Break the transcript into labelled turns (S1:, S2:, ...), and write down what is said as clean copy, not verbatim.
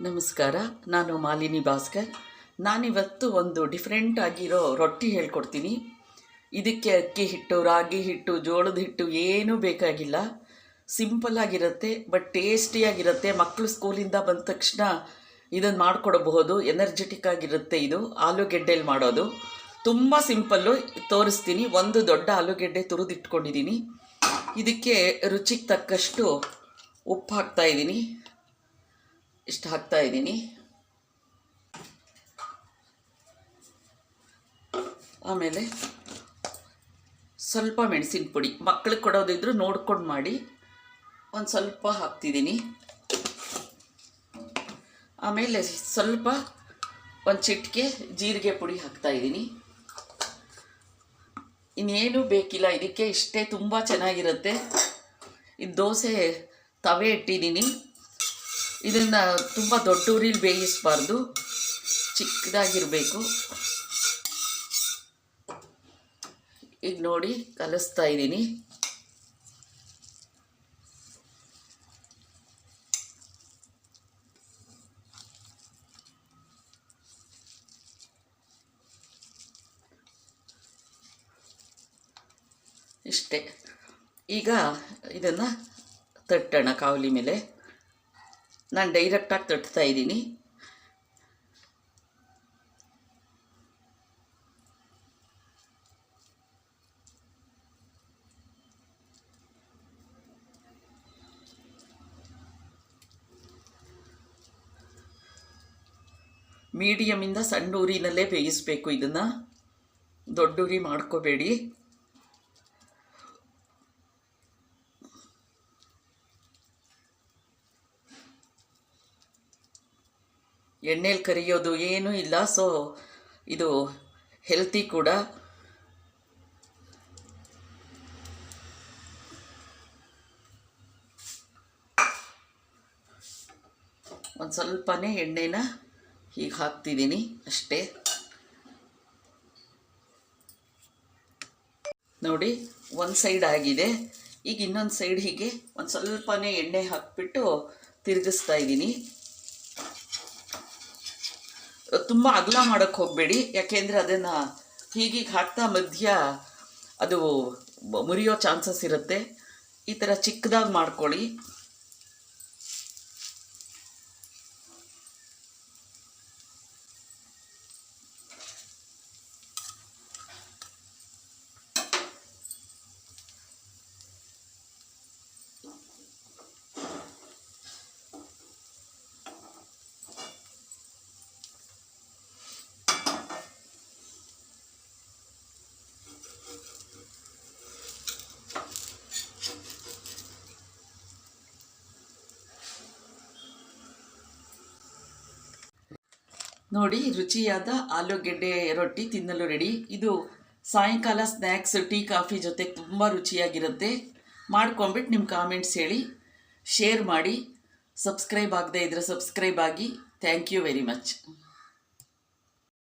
S1: ನಮಸ್ಕಾರ, ನಾನು ಮಾಲಿನಿ ಭಾಸ್ಕರ್. ನಾನಿವತ್ತು ಒಂದು ಡಿಫ್ರೆಂಟ್ ಆಗಿರೋ ರೊಟ್ಟಿ ಹೇಳ್ಕೊಡ್ತೀನಿ. ಇದಕ್ಕೆ ಅಕ್ಕಿ ಹಿಟ್ಟು, ರಾಗಿ ಹಿಟ್ಟು, ಜೋಳದ ಹಿಟ್ಟು ಏನೂ ಬೇಕಾಗಿಲ್ಲ. ಸಿಂಪಲ್ ಆಗಿರುತ್ತೆ, ಬಟ್ ಟೇಸ್ಟಿಯಾಗಿರುತ್ತೆ. ಮಕ್ಕಳು ಸ್ಕೂಲಿಂದ ಬಂದ ತಕ್ಷಣ ಇದನ್ನು ಮಾಡಿಕೊಡಬಹುದು. ಎನರ್ಜೆಟಿಕ್ ಆಗಿರುತ್ತೆ. ಇದು ಆಲೂಗೆಡ್ಡೆಯಲ್ಲಿ ಮಾಡೋದು. ತುಂಬ ಸಿಂಪಲ್ಲು, ತೋರಿಸ್ತೀನಿ. ಒಂದು ದೊಡ್ಡ ಆಲೂಗೆಡ್ಡೆ ತುರಿದಿಟ್ಕೊಂಡಿದ್ದೀನಿ. ಇದಕ್ಕೆ ರುಚಿಗೆ ತಕ್ಕಷ್ಟು ಉಪ್ಪು ಹಾಕ್ತಾಯಿದ್ದೀನಿ. ಇಷ್ಟು ಹಾಕ್ತಾಯಿದ್ದೀನಿ. ಆಮೇಲೆ ಸ್ವಲ್ಪ ಮೆಣಸಿನ ಪುಡಿ, ಮಕ್ಕಳಿಗೆ ಕೊಡೋದಿದ್ರು ನೋಡ್ಕೊಂಡು ಮಾಡಿ. ಒಂದು ಸ್ವಲ್ಪ ಹಾಕ್ತಿದ್ದೀನಿ. ಆಮೇಲೆ ಸ್ವಲ್ಪ ಒಂದು ಚಿಟಿಕೆ ಜೀರಿಗೆ ಪುಡಿ ಹಾಕ್ತಾಯಿದ್ದೀನಿ. ಇನ್ನೇನು ಬೇಕಿಲ್ಲ ಇದಕ್ಕೆ, ಇಷ್ಟೇ. ತುಂಬ ಚೆನ್ನಾಗಿರುತ್ತೆ. ಇದು ದೋಸೆ ತವೆ ಇಟ್ಟಿದ್ದೀನಿ. ಇದನ್ನು ತುಂಬ ದೊಡ್ಡ ಉರಿಲಿ ಬೇಯಿಸಬಾರ್ದು, ಚಿಕ್ಕದಾಗಿರಬೇಕು. ಈಗ ನೋಡಿ ಕಲಿಸ್ತಾ ಇದ್ದೀನಿ. ಇಷ್ಟೇ. ಈಗ ಇದನ್ನು ತಟ್ಟೋಣ ಕಾವಲಿ ಮೇಲೆ. ನಾನು ಡೈರೆಕ್ಟಾಗಿ ತಟ್ತಾ ಇದ್ದೀನಿ. ಮೀಡಿಯಮಿಂದ ಸಣ್ಣ ಉರಿನಲ್ಲೇ ಬೇಯಿಸಬೇಕು. ಇದನ್ನು ದೊಡ್ಡ ಉರಿ ಮಾಡ್ಕೋಬೇಡಿ. ಎಣ್ಣೆಲಿ ಕರಿಯೋದು ಏನೂ ಇಲ್ಲ. ಸೊ ಇದು ಹೆಲ್ತಿ ಕೂಡ. ಒಂದು ಸ್ವಲ್ಪನೇ ಎಣ್ಣೆನ ಹೀಗೆ ಹಾಕ್ತಿದ್ದೀನಿ ಅಷ್ಟೇ. ನೋಡಿ, ಒಂದು ಸೈಡ್ ಆಗಿದೆ. ಈಗ ಇನ್ನೊಂದು ಸೈಡ್ ಹೀಗೆ ಒಂದು ಸ್ವಲ್ಪನೇ ಎಣ್ಣೆ ಹಾಕಿಬಿಟ್ಟು ತಿರುಗಿಸ್ತಾ ಇದ್ದೀನಿ. ತುಂಬ ಅಗಲ ಮಾಡೋಕ್ಕೆ ಹೋಗಬೇಡಿ, ಯಾಕೆಂದರೆ ಅದನ್ನು ಹೀಗೀಗೆ ಹಾಕ್ತಾ ಮಧ್ಯ ಅದು ಮುರಿಯೋ ಚಾನ್ಸಸ್ ಇರುತ್ತೆ. ಈ ಥರ ಚಿಕ್ಕದಾಗಿ ಮಾಡ್ಕೊಳ್ಳಿ. ನೋಡಿ, ರುಚಿಯಾದ ಆಲೂಗೆಡ್ಡೆ ರೊಟ್ಟಿ ತಿನ್ನಲು ರೆಡಿ. ಇದು ಸಾಯಂಕಾಲ ಸ್ನ್ಯಾಕ್ಸ್, ಟೀ, ಕಾಫಿ ಜೊತೆ ತುಂಬ ರುಚಿಯಾಗಿರುತ್ತೆ. ಮಾಡ್ಕೊಂಬಿಟ್ಟು ನಿಮ್ಮ ಕಾಮೆಂಟ್ಸ್ ಹೇಳಿ, ಶೇರ್ ಮಾಡಿ. ಸಬ್ಸ್ಕ್ರೈಬ್ ಆಗದೆ ಇದ್ದರೆ ಸಬ್ಸ್ಕ್ರೈಬ್ ಆಗಿ. Thank you very much.